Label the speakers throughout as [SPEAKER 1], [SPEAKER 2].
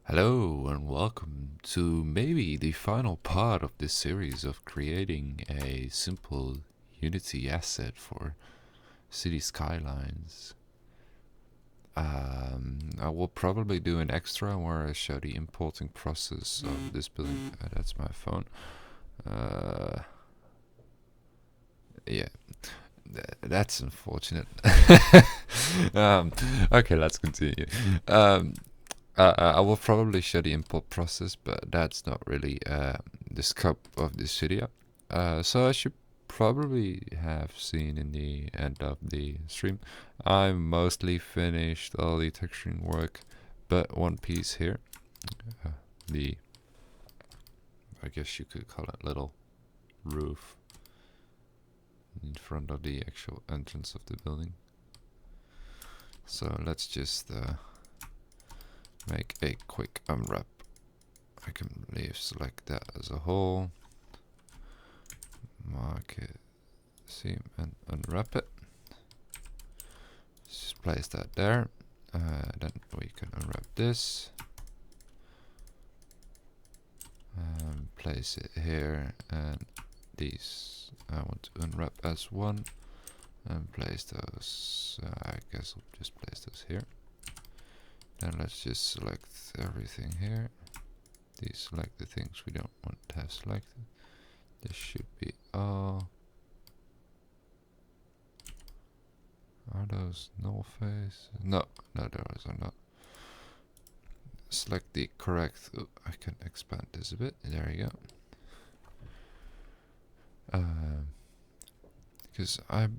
[SPEAKER 1] Hello and welcome to maybe the final part of this series of creating a simple Unity asset for city skylines. I will probably do an extra where I show the importing process of this building. That's my phone. Yeah, that's unfortunate. um, okay, let's continue. Um, I will probably show the import process, but that's not really the scope of this video. So I should probably have seen in the end of the stream, I mostly finished all the texturing work, but one piece here, the, I guess you could call it little roof in front of the actual entrance of the building. So let's just make a quick unwrap. I can select that as a whole, mark it, seam, and unwrap it. Just place that there. Then we can unwrap this, place it here, and these I want to unwrap as one, and place those. I guess I'll just place those here. Then let's just select everything here. These select the things we don't want to have selected. This should be all. Are those null face? No, those are not. Select the correct. I can expand this a bit. There you go. Because I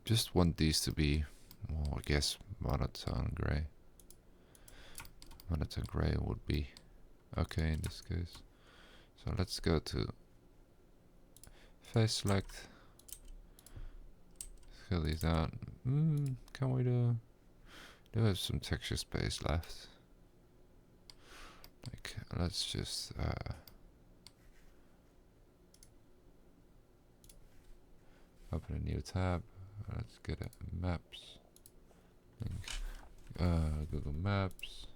[SPEAKER 1] just want these to be, well, I guess monotone gray. Monotone gray would be okay in this case. So let's go to face select. Scale these down. Can we do have some texture space left? Like, let's just open a new tab. Let's get a maps link. Google Maps.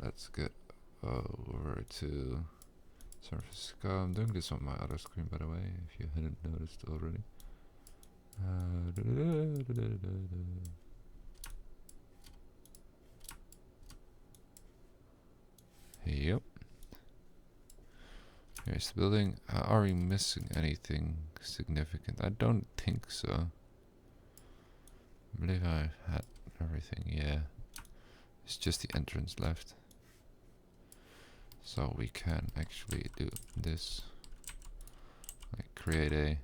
[SPEAKER 1] Let's get over to San Francisco. I'm doing this on my other screen, by the way, if you hadn't noticed already. Yep. Here's the building. Are we missing anything significant? I don't think so. I believe I had everything, yeah. It's just the entrance left. So we can actually do this. Like create a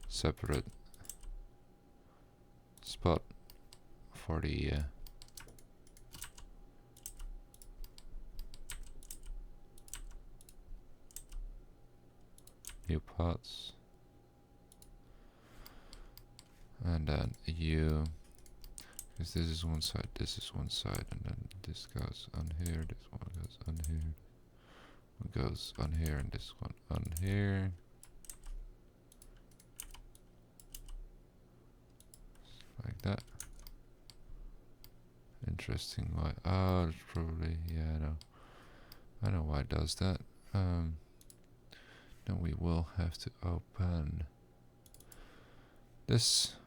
[SPEAKER 1] separate spot for the new pots. And then because this is one side, this is one side, and then this goes on here, this one goes on here, one goes on here, and this one on here. Like that. Interesting why. Oh, it's probably, yeah, I know why it does that. Then we will have to open this.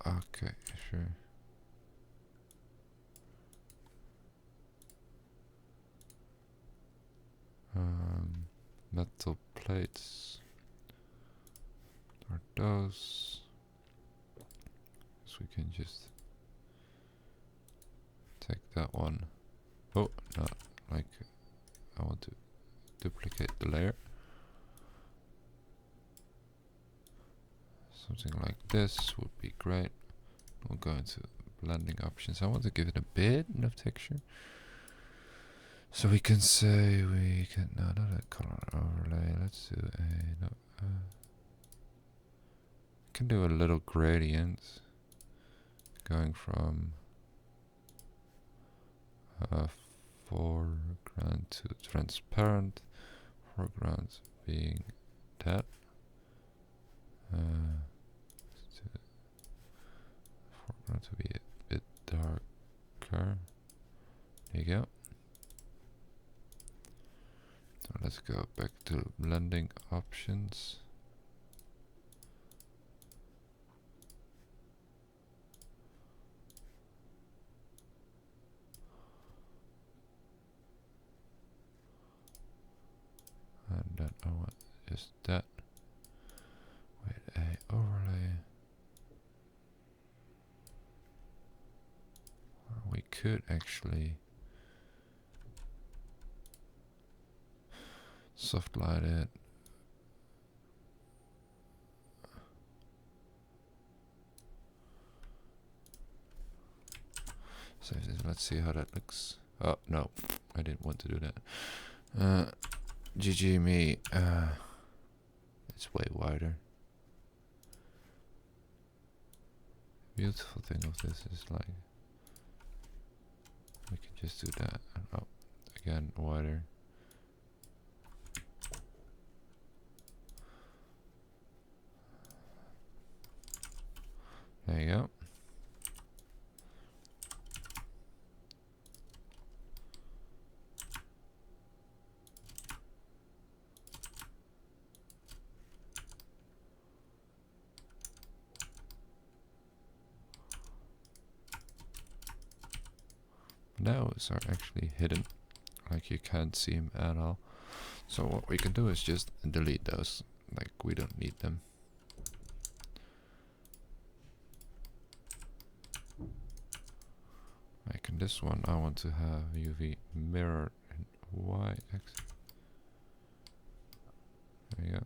[SPEAKER 1] Okay, sure. Metal plates are those. So we can just take that one. Oh, no, like I want to duplicate the layer. Something like this would be great. We'll go into blending options. I want to give it a bit of texture. So we can say we can, no, not a color overlay. Let's do a, no, can do a little gradient going from foreground to transparent, foreground being that, want it to be a bit darker. There you go. So let's go back to blending options. And then I want just that with a overlay. We could actually soft light it. So let's see how that looks. Oh no, I didn't want to do that. GG me. It's way wider. Beautiful thing of this is like we can just do that. Oh, again wider. There you go. Those are actually hidden, like you can't see them at all. So what we can do is just delete those, like we don't need them. Like in this one I want to have UV mirror and Y-axis. There you go.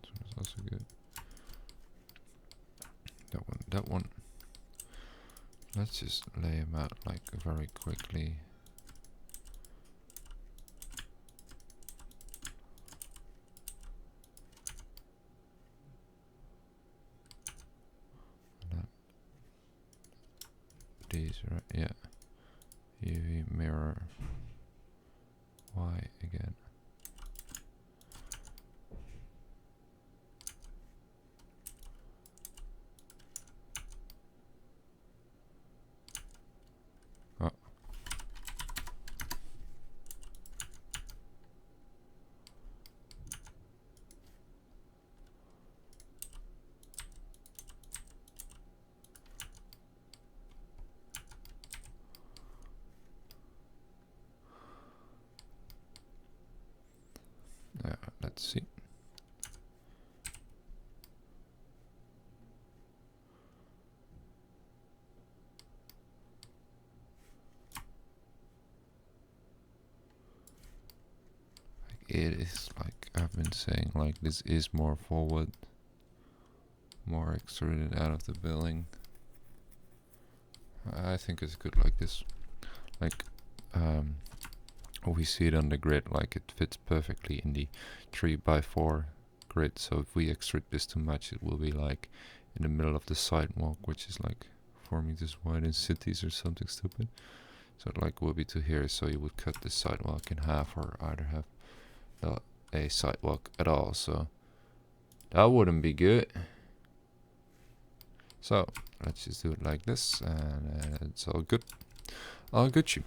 [SPEAKER 1] This one is also good. That one. Let's just lay them out like very quickly. These, right? Yeah. UV mirror Y again. Oh. Let's see. It is like I've been saying, like this is more forward, more extruded out of the building. I think it's good like this. Like we see it on the grid, like it fits perfectly in the 3x4 grid. So if we extrude this too much, it will be like in the middle of the sidewalk, which is like 4 meters wide in cities or something stupid. So it like will be to here, so you would cut the sidewalk in half or either have not a sidewalk at all, so that wouldn't be good. So let's just do it like this, and it's all good. All good.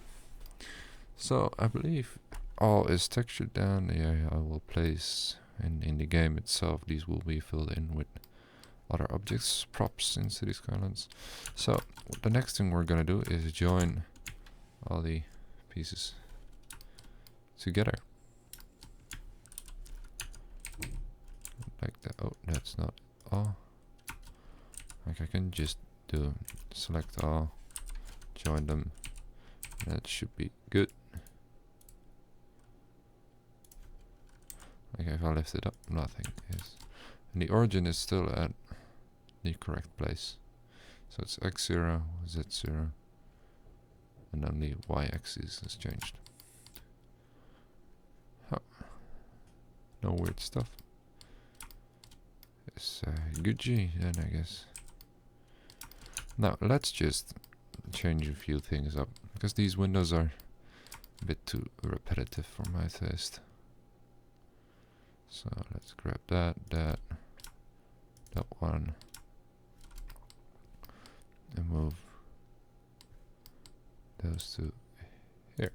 [SPEAKER 1] So I believe all is textured down. Yeah, I will place in the game itself. These will be filled in with other objects, props in City Skylines. So the next thing we're gonna do is join all the pieces together. Like that. Oh, that's not all. Like I can just do select all, join them. That should be good. Like if I lift it up, nothing is. And the origin is still at the correct place. So it's x0, z0, and then the y-axis has changed. Huh. No weird stuff. It's Gucci then, I guess. Now let's just change a few things up, because these windows are a bit too repetitive for my taste. So let's grab that one, and move goes to here.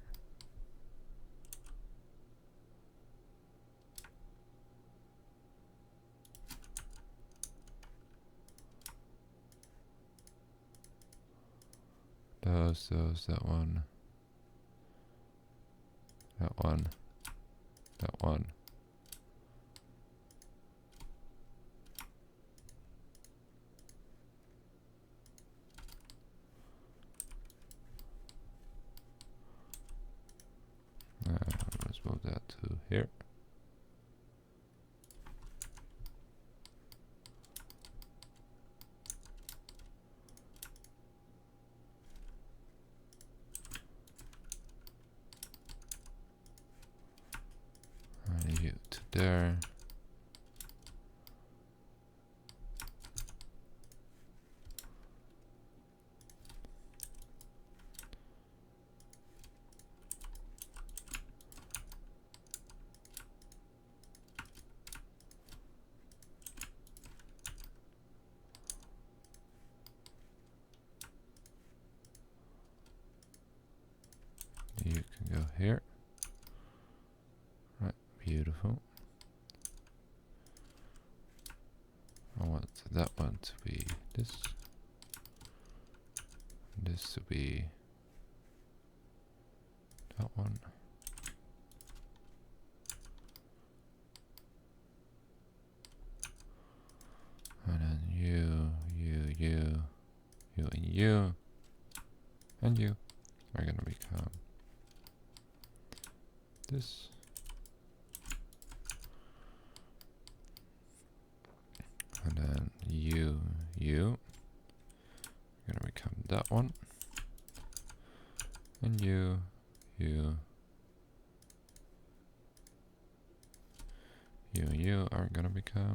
[SPEAKER 1] Those, that one. That one. That one. Let's move that to here. And you to there. You can go here. Right, beautiful. I want that one to be this. This to be that one. And then you, and you, and you are gonna become this. And then you, you're gonna become that one. And you, and you are gonna become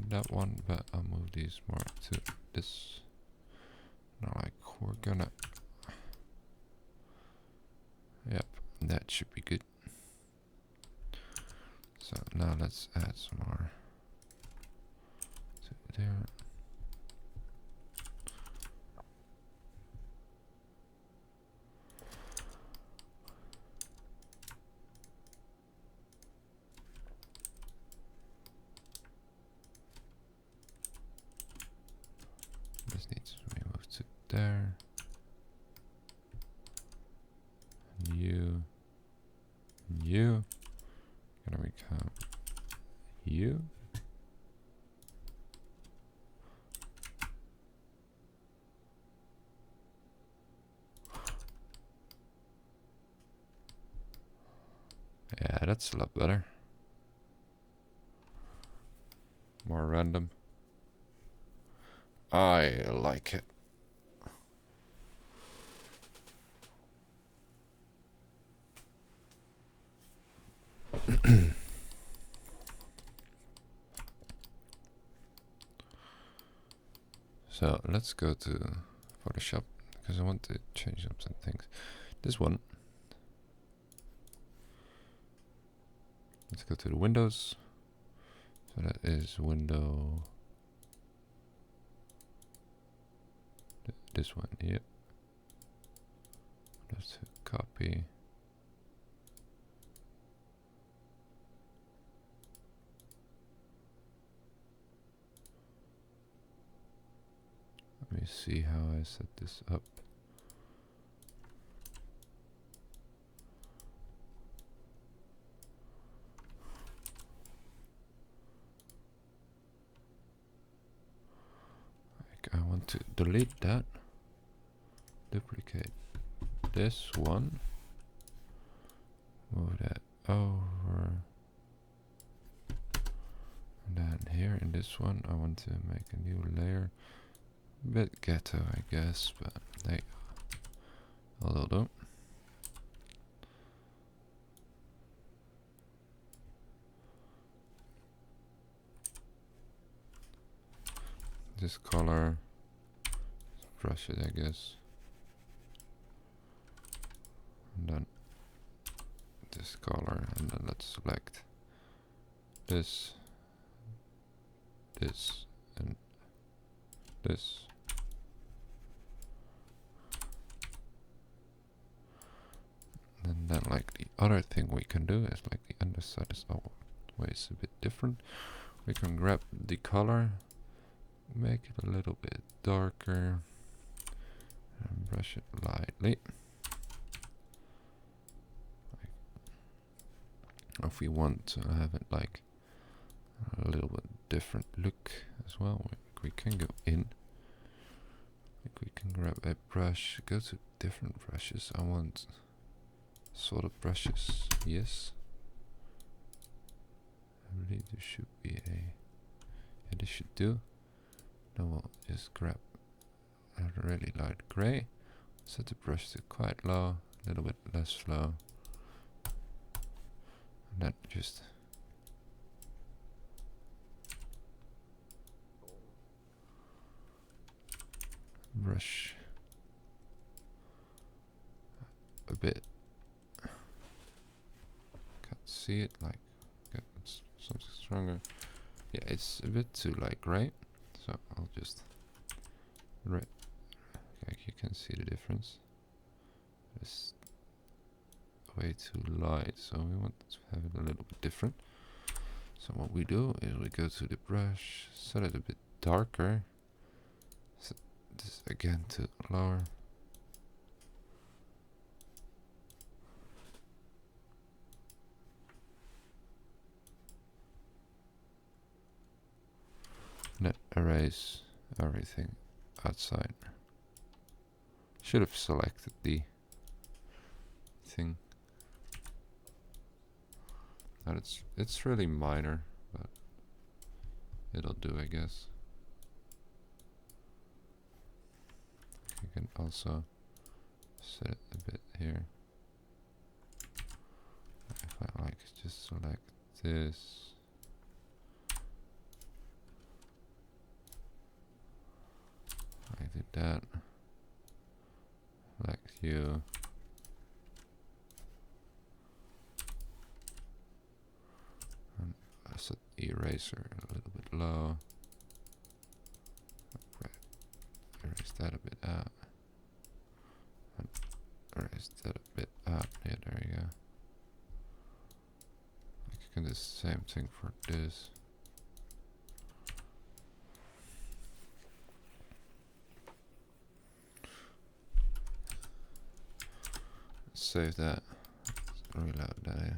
[SPEAKER 1] that one, but I'll move these more to this. Now, like, we're gonna, yep, that should be good. So now let's add some more to there. This needs to be moved to there. And you gonna become you. Yeah, that's a lot better. More random. I like it. So let's go to Photoshop because I want to change up some things. This one. Let's go to the windows. So that is window. This one, yep. Let's copy. Let me see how I set this up. Like, I want to delete that. Duplicate this one. Move that over. And then here in this one, I want to make a new layer. A bit ghetto, I guess, but hey, that'll do. This color, brush it, I guess. And then this color, and then let's select this, and this. And then like the other thing we can do is like the underside is always a bit different. We can grab the color, make it a little bit darker, and brush it lightly. If we want to have it like a little bit different look as well, we can go in. Like we can grab a brush, go to different brushes. I want sort of brushes, yes. I believe there should be a, yeah, this should do. Then we'll just grab a really light gray, set the brush to quite low, a little bit less slow. And then just brush a bit. Can't see it, like get something stronger. Yeah, it's a bit too like gray, so I'll just like you can see the difference. It's way too light, so we want to have it a little bit different. So what we do is we go to the brush, set it a bit darker, set this again to lower. And then erase everything outside. Should have selected the thing. And it's really minor, but it'll do, I guess. You can also set it a bit here. If I like, just select this. I did that. Like you. And I set the eraser a little bit low. Right. Erase that a bit out. And erase that a bit out. Yeah, there you go. Like you can do the same thing for this. Save that. Reload that.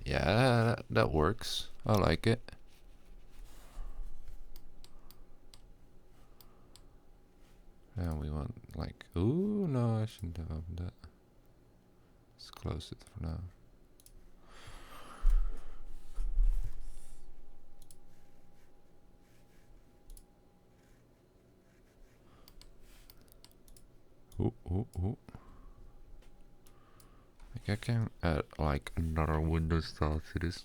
[SPEAKER 1] Yeah, that works. I like it. And we want like, ooh, no, I shouldn't have opened that. Let's close it for now. Ooh. Like I can add like another window style to this.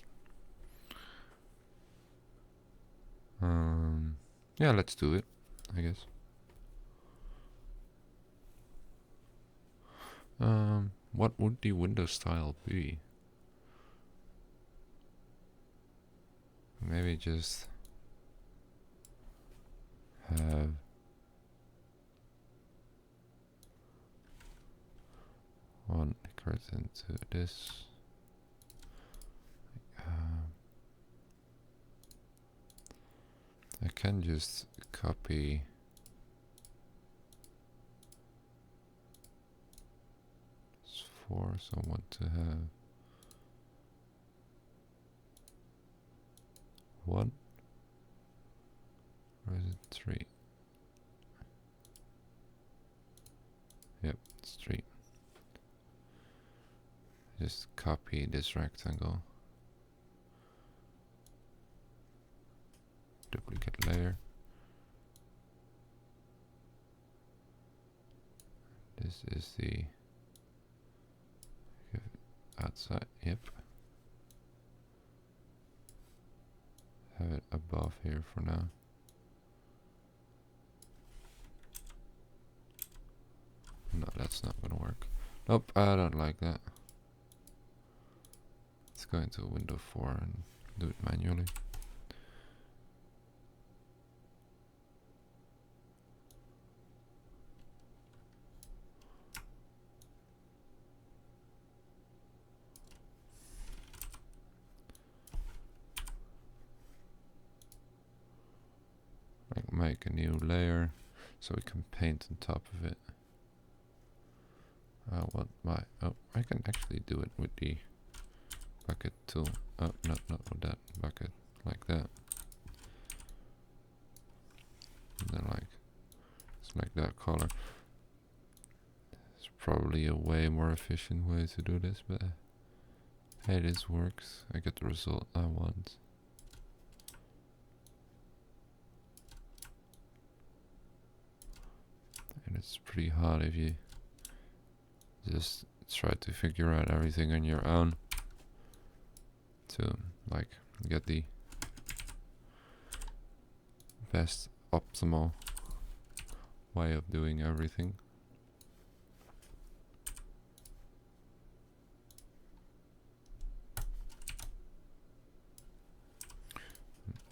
[SPEAKER 1] Yeah, let's do it, I guess. What would the window style be? Maybe just have one curtain to this. I can just copy this 4, so I want to have 1, or is it 3? Yep, it's 3. Just copy this rectangle, duplicate layer. This is the outside, yep. Have it above here for now. No, that's not gonna work. Nope, I don't like that. Let's go into window 4 and do it manually. make a new layer so we can paint on top of it. I can actually do it with the bucket tool. Oh, not with that bucket, like that. And then like, let's make that color. It's probably a way more efficient way to do this, but hey, this works. I get the result I want. And it's pretty hard if you just try to figure out everything on your own to like get the best optimal way of doing everything.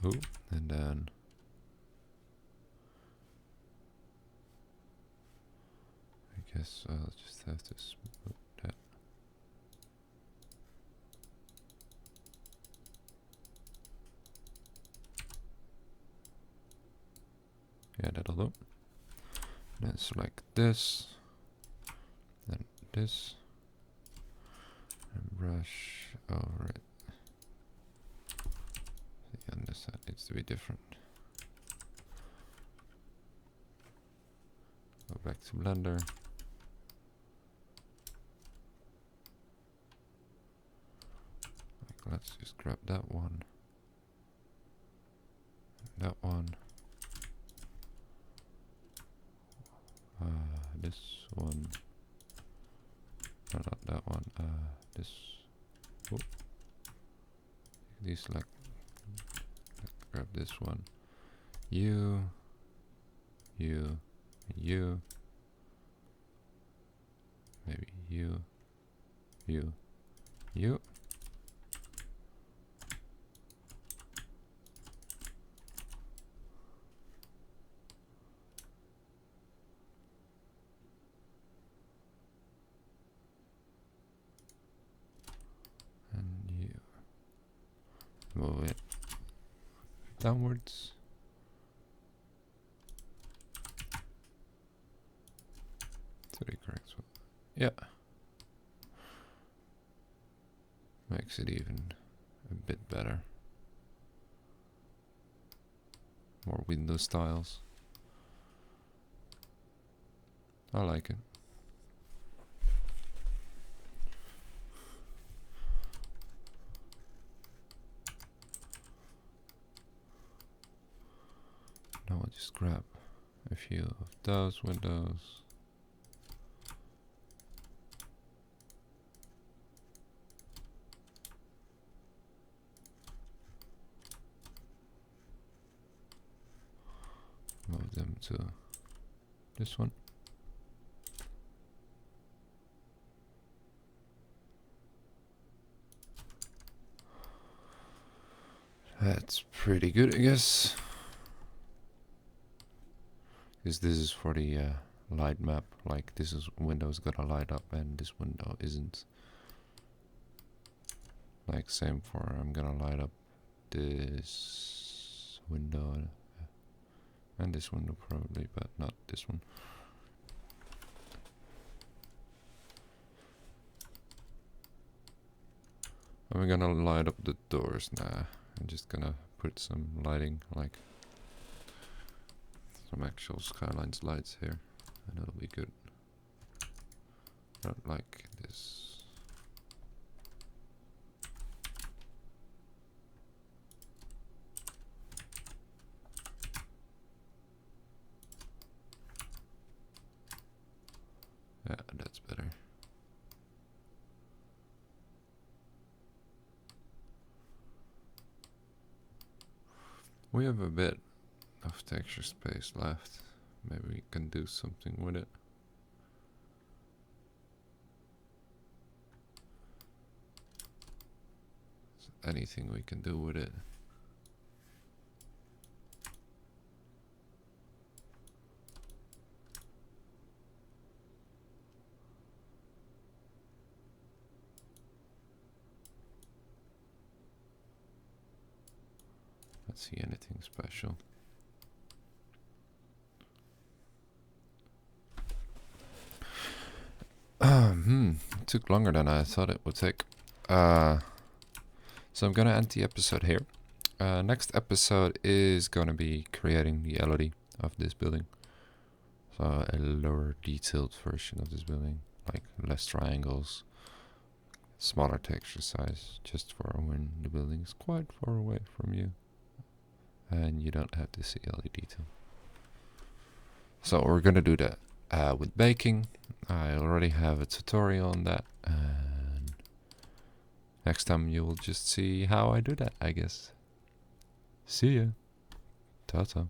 [SPEAKER 1] Ooh, and then I guess I'll just have to smooth that. Yeah, that'll do. Then select this, then this, and brush over it. The underside needs to be different. Go back to Blender. Let's just grab that one, that one, this one, no, not that one, this, oh, deselect, let's grab this one, you, you, you, maybe you, you, you. Move it downwards. To the correct one. Yeah. Makes it even a bit better. More window styles. I like it. Now I'll just grab a few of those windows. Move them to this one. That's pretty good, I guess. Because this is for the light map. Like this is window's gonna light up and this window isn't. Like same for I'm gonna light up this window and this window probably, but not this one. And we're gonna light up the doors now. I'm just gonna put some lighting, like some actual Skylines lights here, and it'll be good. Not like this. Yeah, that's better. We have a bit of texture space left. Maybe we can do something with it. Anything we can do with it. Let's see anything special. took longer than I thought it would take. So I'm gonna end the episode here. Next episode is gonna be creating the LED of this building. So a lower detailed version of this building, like less triangles, smaller texture size, just for when the building is quite far away from you and you don't have to see all the detail. So we're gonna do that with baking. I already have a tutorial on that, and next time you will just see how I do that, I guess. See ya. Ta-ta.